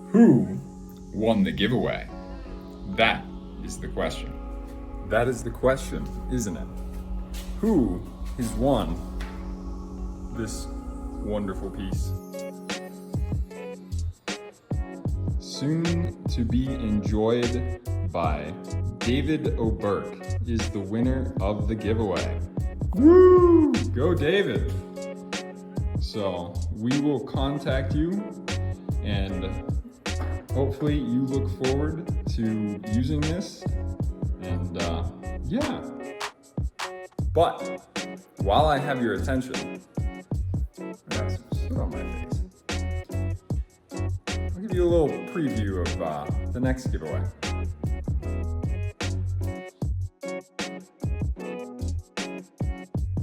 Who won the giveaway? That is the question. That is the question, isn't it? Who has won this wonderful piece? Soon to be enjoyed by David O'Burke is the winner of the giveaway. Woo! Go David! So we will contact you, and hopefully you look forward to using this. And yeah. But while I have your attention, I got some soot on my face. I'll give you a little preview of the next giveaway.